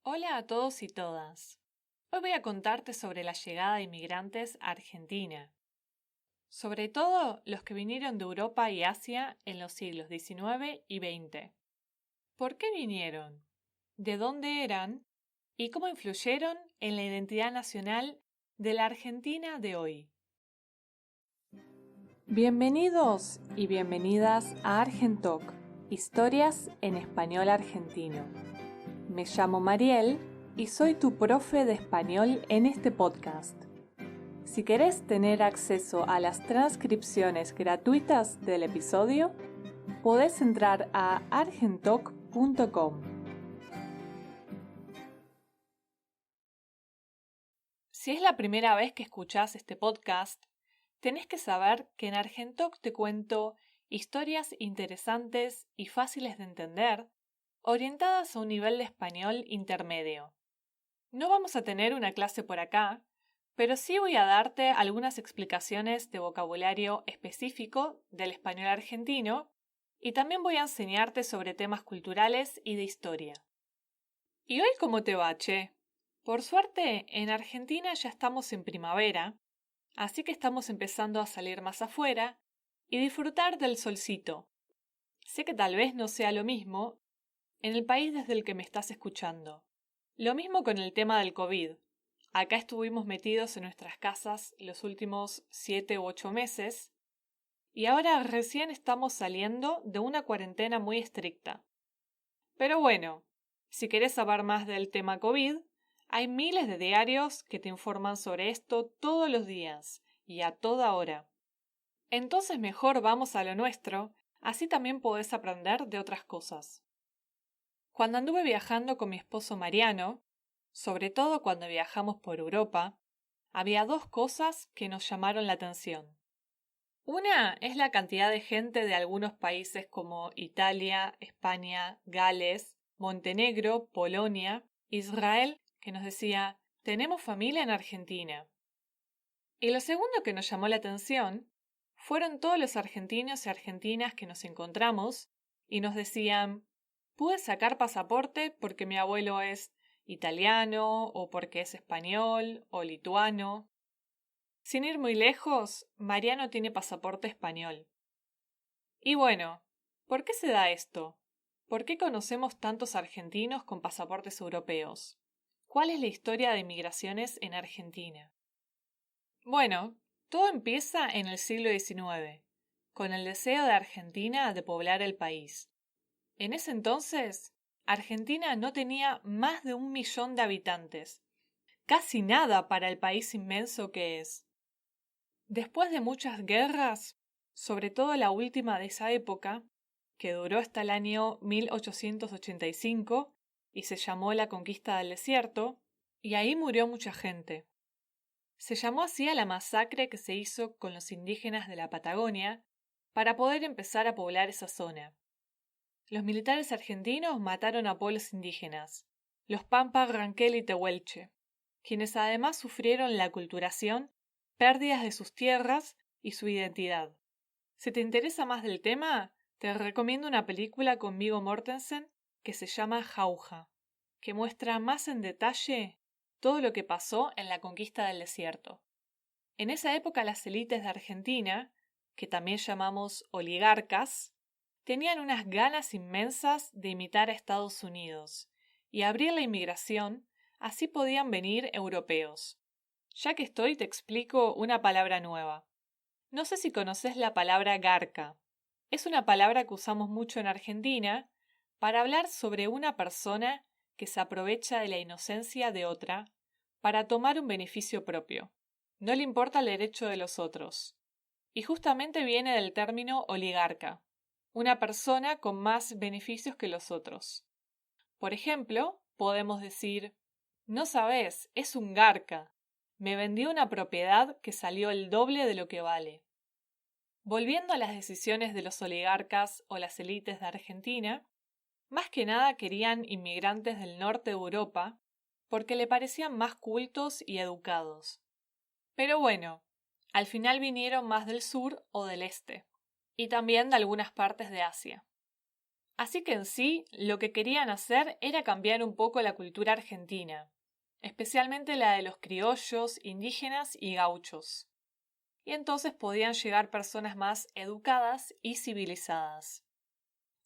Hola a todos y todas. Hoy voy a contarte sobre la llegada de inmigrantes a Argentina, sobre todo los que vinieron de Europa y Asia en los siglos XIX y XX. ¿Por qué vinieron? ¿De dónde eran? ¿Y cómo influyeron en la identidad nacional de la Argentina de hoy? Bienvenidos y bienvenidas a Argentalk, historias en español argentino. Me llamo Mariel y soy tu profe de español en este podcast. Si querés tener acceso a las transcripciones gratuitas del episodio, podés entrar a argentalk.com. Si es la primera vez que escuchás este podcast, tenés que saber que en Argentalk te cuento historias interesantes y fáciles de entender, orientadas a un nivel de español intermedio. No vamos a tener una clase por acá, pero sí voy a darte algunas explicaciones de vocabulario específico del español argentino y también voy a enseñarte sobre temas culturales y de historia. ¿Y hoy cómo te va, che? Por suerte, en Argentina ya estamos en primavera, así que estamos empezando a salir más afuera y disfrutar del solcito. Sé que tal vez no sea lo mismo en el país desde el que me estás escuchando. Lo mismo con el tema del COVID. Acá estuvimos metidos en nuestras casas los últimos 7 u 8 meses y ahora recién estamos saliendo de una cuarentena muy estricta. Pero bueno, si querés saber más del tema COVID, hay miles de diarios que te informan sobre esto todos los días y a toda hora. Entonces mejor vamos a lo nuestro, así también podés aprender de otras cosas. Cuando anduve viajando con mi esposo Mariano, sobre todo cuando viajamos por Europa, había dos cosas que nos llamaron la atención. Una es la cantidad de gente de algunos países como Italia, España, Gales, Montenegro, Polonia, Israel, que nos decía, tenemos familia en Argentina. Y lo segundo que nos llamó la atención fueron todos los argentinos y argentinas que nos encontramos y nos decían, pude sacar pasaporte porque mi abuelo es italiano o porque es español o lituano. Sin ir muy lejos, Mariano tiene pasaporte español. Y bueno, ¿por qué se da esto? ¿Por qué conocemos tantos argentinos con pasaportes europeos? ¿Cuál es la historia de migraciones en Argentina? Bueno, todo empieza en el siglo XIX, con el deseo de Argentina de poblar el país. En ese entonces, Argentina no tenía más de 1 millón de habitantes, casi nada para el país inmenso que es. Después de muchas guerras, sobre todo la última de esa época, que duró hasta el año 1885 y se llamó la Conquista del Desierto, y ahí murió mucha gente. Se llamó así a la masacre que se hizo con los indígenas de la Patagonia para poder empezar a poblar esa zona. Los militares argentinos mataron a pueblos indígenas, los Pampa, Ranquel y Tehuelche, quienes además sufrieron la aculturación, pérdidas de sus tierras y su identidad. Si te interesa más del tema, te recomiendo una película con Viggo Mortensen que se llama Jauja, que muestra más en detalle todo lo que pasó en la conquista del desierto. En esa época las élites de Argentina, que también llamamos oligarcas, tenían unas ganas inmensas de imitar a Estados Unidos y abrir la inmigración, así podían venir europeos. Ya que estoy, te explico una palabra nueva. No sé si conoces la palabra garca. Es una palabra que usamos mucho en Argentina para hablar sobre una persona que se aprovecha de la inocencia de otra para tomar un beneficio propio. No le importa el derecho de los otros. Y justamente viene del término oligarca, una persona con más beneficios que los otros. Por ejemplo, podemos decir, no sabes, es un garca. Me vendió una propiedad que salió el doble de lo que vale. Volviendo a las decisiones de los oligarcas o las élites de Argentina, más que nada querían inmigrantes del norte de Europa porque le parecían más cultos y educados. Pero bueno, al final vinieron más del sur o del este, y también de algunas partes de Asia. Así que en sí lo que querían hacer era cambiar un poco la cultura argentina, especialmente la de los criollos, indígenas y gauchos. Y entonces podían llegar personas más educadas y civilizadas.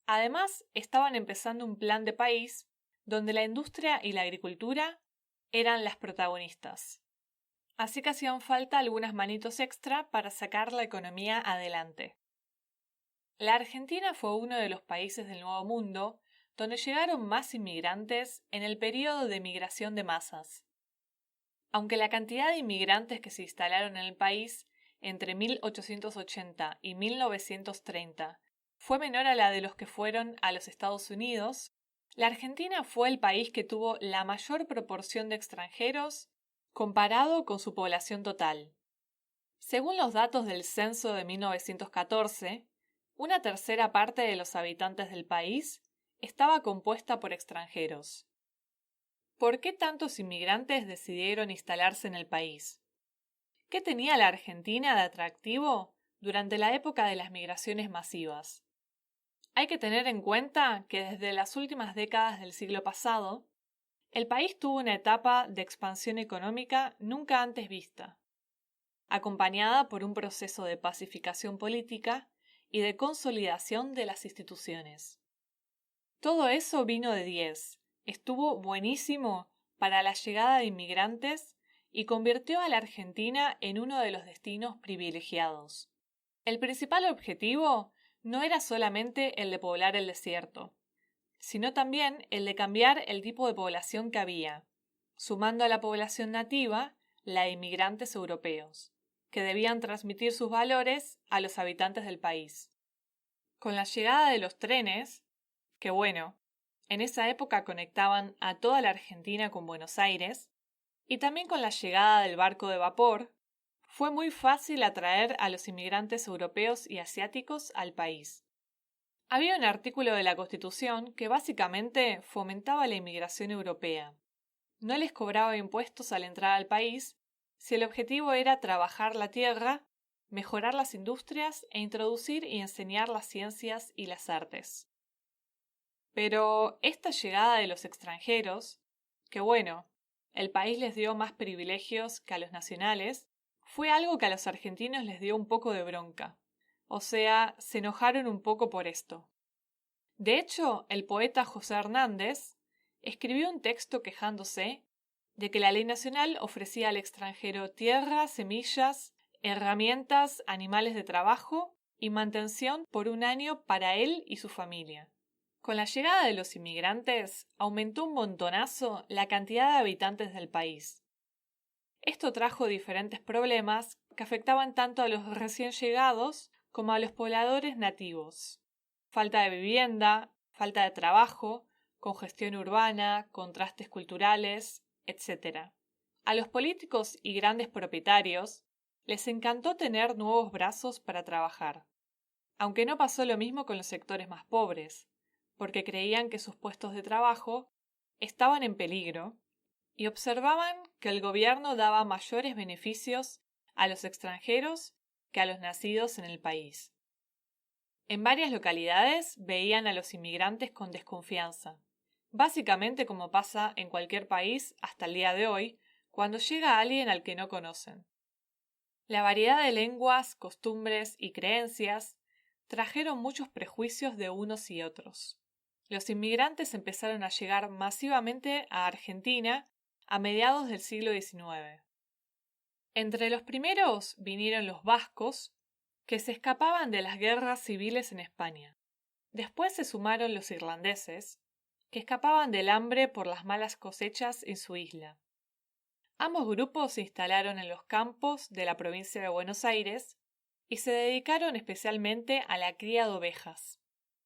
Además, estaban empezando un plan de país donde la industria y la agricultura eran las protagonistas. Así que hacían falta algunas manitos extra para sacar la economía adelante. La Argentina fue uno de los países del Nuevo Mundo donde llegaron más inmigrantes en el período de migración de masas. Aunque la cantidad de inmigrantes que se instalaron en el país entre 1880 y 1930 fue menor a la de los que fueron a los Estados Unidos, la Argentina fue el país que tuvo la mayor proporción de extranjeros comparado con su población total. Según los datos del censo de 1914, una tercera parte de los habitantes del país estaba compuesta por extranjeros. ¿Por qué tantos inmigrantes decidieron instalarse en el país? ¿Qué tenía la Argentina de atractivo durante la época de las migraciones masivas? Hay que tener en cuenta que desde las últimas décadas del siglo pasado, el país tuvo una etapa de expansión económica nunca antes vista, acompañada por un proceso de pacificación política y de consolidación de las instituciones. Todo eso vino de 10, estuvo buenísimo para la llegada de inmigrantes y convirtió a la Argentina en uno de los destinos privilegiados. El principal objetivo no era solamente el de poblar el desierto, sino también el de cambiar el tipo de población que había, sumando a la población nativa la de inmigrantes europeos, que debían transmitir sus valores a los habitantes del país. Con la llegada de los trenes, que bueno, en esa época conectaban a toda la Argentina con Buenos Aires, y también con la llegada del barco de vapor, fue muy fácil atraer a los inmigrantes europeos y asiáticos al país. Había un artículo de la Constitución que básicamente fomentaba la inmigración europea. No les cobraba impuestos al entrar al país si el objetivo era trabajar la tierra, mejorar las industrias e introducir y enseñar las ciencias y las artes. Pero esta llegada de los extranjeros, que bueno, el país les dio más privilegios que a los nacionales, fue algo que a los argentinos les dio un poco de bronca. O sea, se enojaron un poco por esto. De hecho, el poeta José Hernández escribió un texto quejándose de que la ley nacional ofrecía al extranjero tierra, semillas, herramientas, animales de trabajo y mantención por un año para él y su familia. Con la llegada de los inmigrantes, aumentó un montonazo la cantidad de habitantes del país. Esto trajo diferentes problemas que afectaban tanto a los recién llegados como a los pobladores nativos. Falta de vivienda, falta de trabajo, congestión urbana, contrastes culturales, etc. A los políticos y grandes propietarios les encantó tener nuevos brazos para trabajar, aunque no pasó lo mismo con los sectores más pobres, porque creían que sus puestos de trabajo estaban en peligro y observaban que el gobierno daba mayores beneficios a los extranjeros que a los nacidos en el país. En varias localidades veían a los inmigrantes con desconfianza, básicamente como pasa en cualquier país hasta el día de hoy, cuando llega alguien al que no conocen. La variedad de lenguas, costumbres y creencias trajeron muchos prejuicios de unos y otros. Los inmigrantes empezaron a llegar masivamente a Argentina a mediados del siglo XIX. Entre los primeros vinieron los vascos, que se escapaban de las guerras civiles en España. Después se sumaron los irlandeses, que escapaban del hambre por las malas cosechas en su isla. Ambos grupos se instalaron en los campos de la provincia de Buenos Aires y se dedicaron especialmente a la cría de ovejas.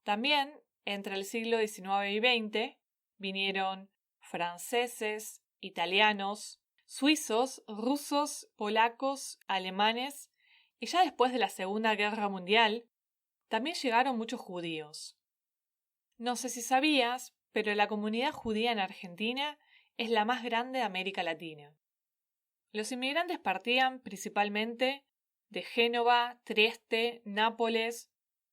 También, entre el siglo XIX y XX, vinieron franceses, italianos, suizos, rusos, polacos, alemanes, y ya después de la Segunda Guerra Mundial, también llegaron muchos judíos. No sé si sabías, pero la comunidad judía en Argentina es la más grande de América Latina. Los inmigrantes partían principalmente de Génova, Trieste, Nápoles,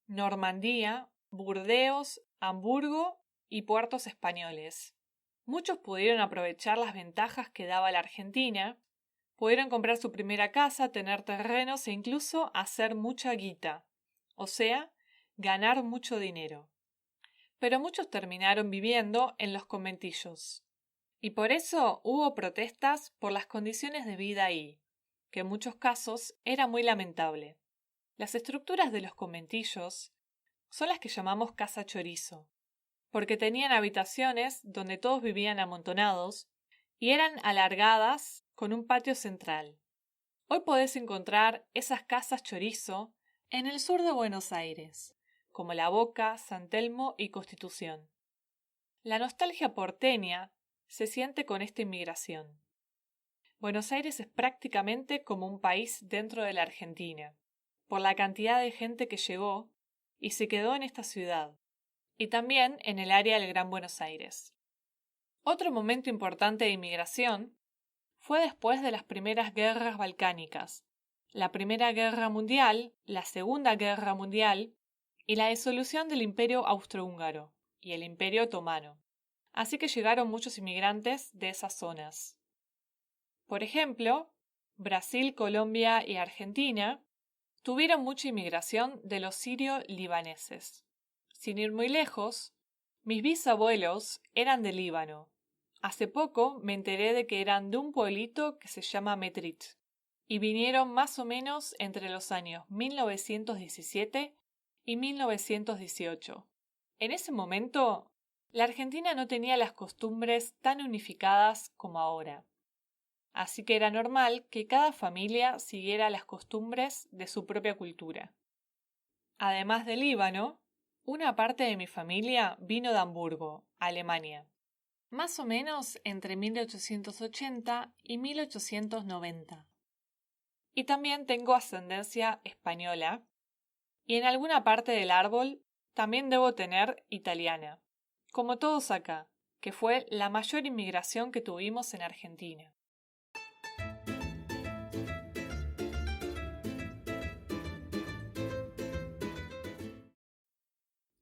Normandía Burdeos, Hamburgo y puertos españoles. Muchos pudieron aprovechar las ventajas que daba la Argentina, pudieron comprar su primera casa, tener terrenos e incluso hacer mucha guita, o sea, ganar mucho dinero. Pero muchos terminaron viviendo en los conventillos. Y por eso hubo protestas por las condiciones de vida ahí, que en muchos casos era muy lamentable. Las estructuras de los conventillos son las que llamamos casa chorizo, porque tenían habitaciones donde todos vivían amontonados y eran alargadas con un patio central. Hoy podés encontrar esas casas chorizo en el sur de Buenos Aires, como La Boca, San Telmo y Constitución. La nostalgia porteña se siente con esta inmigración. Buenos Aires es prácticamente como un país dentro de la Argentina, por la cantidad de gente que llegó y se quedó en esta ciudad, y también en el área del Gran Buenos Aires. Otro momento importante de inmigración fue después de las primeras guerras balcánicas, la Primera Guerra Mundial, la Segunda Guerra Mundial y la disolución del Imperio Austrohúngaro y el Imperio Otomano. Así que llegaron muchos inmigrantes de esas zonas. Por ejemplo, Brasil, Colombia y Argentina tuvieron mucha inmigración de los sirio-libaneses. Sin ir muy lejos, mis bisabuelos eran de Líbano. Hace poco me enteré de que eran de un pueblito que se llama Metrit y vinieron más o menos entre los años 1917 y 1918. En ese momento, la Argentina no tenía las costumbres tan unificadas como ahora, así que era normal que cada familia siguiera las costumbres de su propia cultura. Además del Líbano, una parte de mi familia vino de Hamburgo, Alemania, más o menos entre 1880 y 1890. Y también tengo ascendencia española, y en alguna parte del árbol también debo tener italiana, como todos acá, que fue la mayor inmigración que tuvimos en Argentina.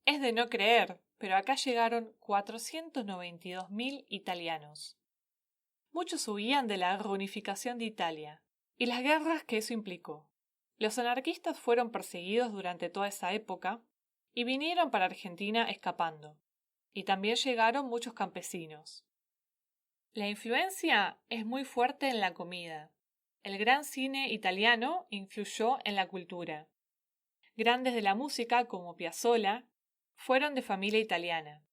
Es de no creer, pero acá llegaron 492.000 italianos. Muchos huían de la reunificación de Italia y las guerras que eso implicó. Los anarquistas fueron perseguidos durante toda esa época y vinieron para Argentina escapando. Y también llegaron muchos campesinos. La influencia es muy fuerte en la comida. El gran cine italiano influyó en la cultura. Grandes de la música como Piazzolla fueron de familia italiana.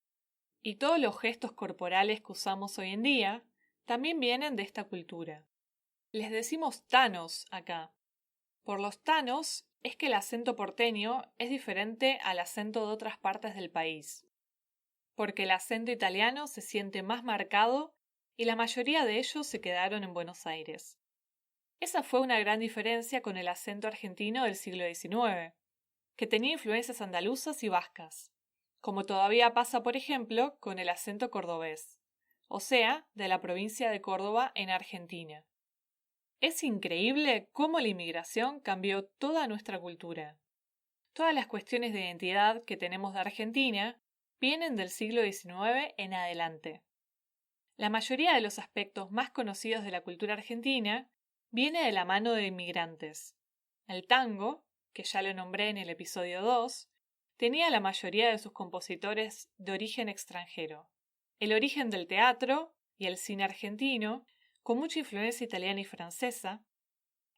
Y todos los gestos corporales que usamos hoy en día también vienen de esta cultura. Les decimos tanos acá. Por los tanos es que el acento porteño es diferente al acento de otras partes del país, porque el acento italiano se siente más marcado y la mayoría de ellos se quedaron en Buenos Aires. Esa fue una gran diferencia con el acento argentino del siglo XIX, que tenía influencias andaluzas y vascas, como todavía pasa, por ejemplo, con el acento cordobés, o sea, de la provincia de Córdoba en Argentina. Es increíble cómo la inmigración cambió toda nuestra cultura. Todas las cuestiones de identidad que tenemos de Argentina vienen del siglo XIX en adelante. La mayoría de los aspectos más conocidos de la cultura argentina viene de la mano de inmigrantes. El tango, que ya lo nombré en el episodio 2, tenía la mayoría de sus compositores de origen extranjero. El origen del teatro y el cine argentino, con mucha influencia italiana y francesa.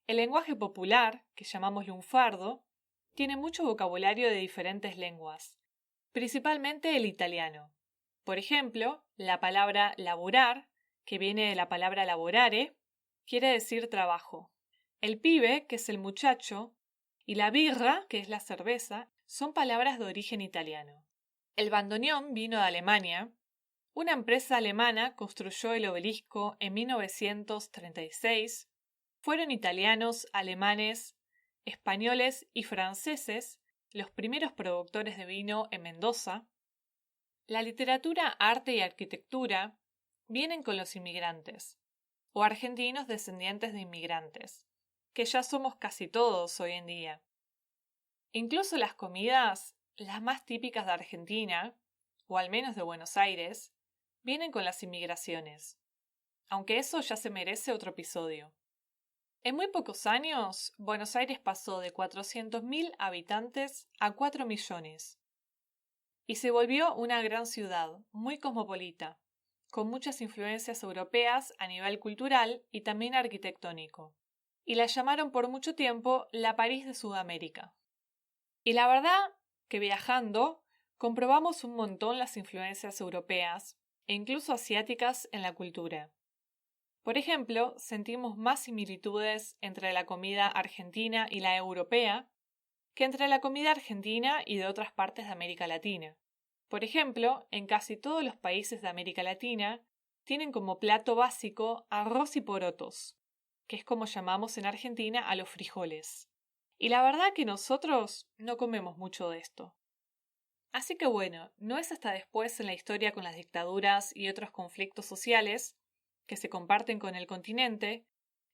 El lenguaje popular, que llamamos lunfardo, tiene mucho vocabulario de diferentes lenguas, principalmente el italiano. Por ejemplo, la palabra laburar, que viene de la palabra lavorare, quiere decir trabajo. El pibe, que es el muchacho, y la birra, que es la cerveza, son palabras de origen italiano. El bandoneón vino de Alemania. Una empresa alemana construyó el obelisco en 1936. Fueron italianos, alemanes, españoles y franceses los primeros productores de vino en Mendoza. La literatura, arte y arquitectura vienen con los inmigrantes, o argentinos descendientes de inmigrantes, que ya somos casi todos hoy en día. Incluso las comidas las más típicas de Argentina, o al menos de Buenos Aires, vienen con las inmigraciones, aunque eso ya se merece otro episodio. En muy pocos años, Buenos Aires pasó de 400.000 habitantes a 4 millones y se volvió una gran ciudad, muy cosmopolita, con muchas influencias europeas a nivel cultural y también arquitectónico, y la llamaron por mucho tiempo la París de Sudamérica. Y la verdad que viajando comprobamos un montón las influencias europeas e incluso asiáticas en la cultura. Por ejemplo, sentimos más similitudes entre la comida argentina y la europea que entre la comida argentina y de otras partes de América Latina. Por ejemplo, en casi todos los países de América Latina tienen como plato básico arroz y porotos, que es como llamamos en Argentina a los frijoles. Y la verdad que nosotros no comemos mucho de esto. Así que bueno, no es hasta después en la historia con las dictaduras y otros conflictos sociales que se comparten con el continente,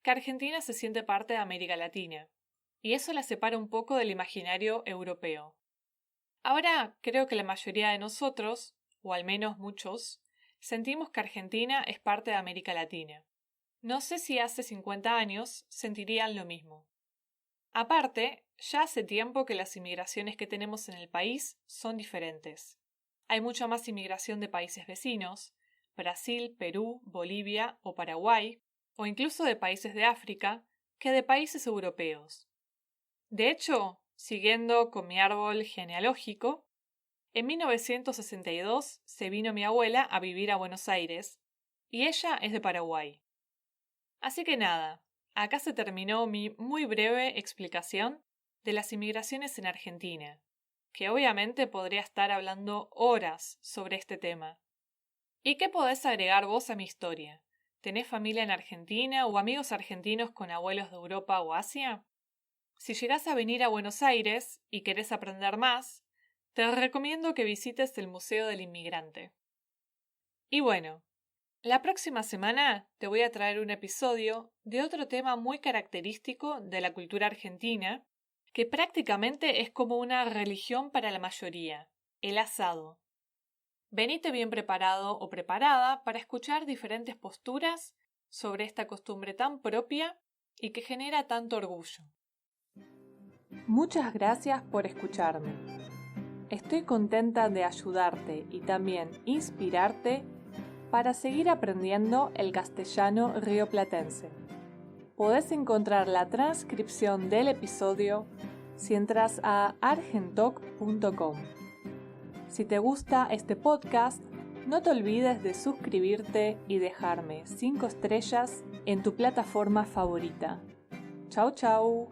que Argentina se siente parte de América Latina, y eso la separa un poco del imaginario europeo. Ahora creo que la mayoría de nosotros, o al menos muchos, sentimos que Argentina es parte de América Latina. No sé si hace 50 años sentirían lo mismo. Aparte, ya hace tiempo que las inmigraciones que tenemos en el país son diferentes. Hay mucha más inmigración de países vecinos, Brasil, Perú, Bolivia o Paraguay, o incluso de países de África, que de países europeos. De hecho, siguiendo con mi árbol genealógico, en 1962 se vino mi abuela a vivir a Buenos Aires, y ella es de Paraguay. Así que nada, acá se terminó mi muy breve explicación de las inmigraciones en Argentina, que obviamente podría estar hablando horas sobre este tema. ¿Y qué podés agregar vos a mi historia? ¿Tenés familia en Argentina o amigos argentinos con abuelos de Europa o Asia? Si llegás a venir a Buenos Aires y querés aprender más, te recomiendo que visites el Museo del Inmigrante. Y bueno, la próxima semana te voy a traer un episodio de otro tema muy característico de la cultura argentina, que prácticamente es como una religión para la mayoría, el asado. Venite bien preparado o preparada para escuchar diferentes posturas sobre esta costumbre tan propia y que genera tanto orgullo. Muchas gracias por escucharme. Estoy contenta de ayudarte y también inspirarte para seguir aprendiendo el castellano rioplatense. Podés encontrar la transcripción del episodio si entras a argentoc.com. Si te gusta este podcast, no te olvides de suscribirte y dejarme 5 estrellas en tu plataforma favorita. Chau, chau.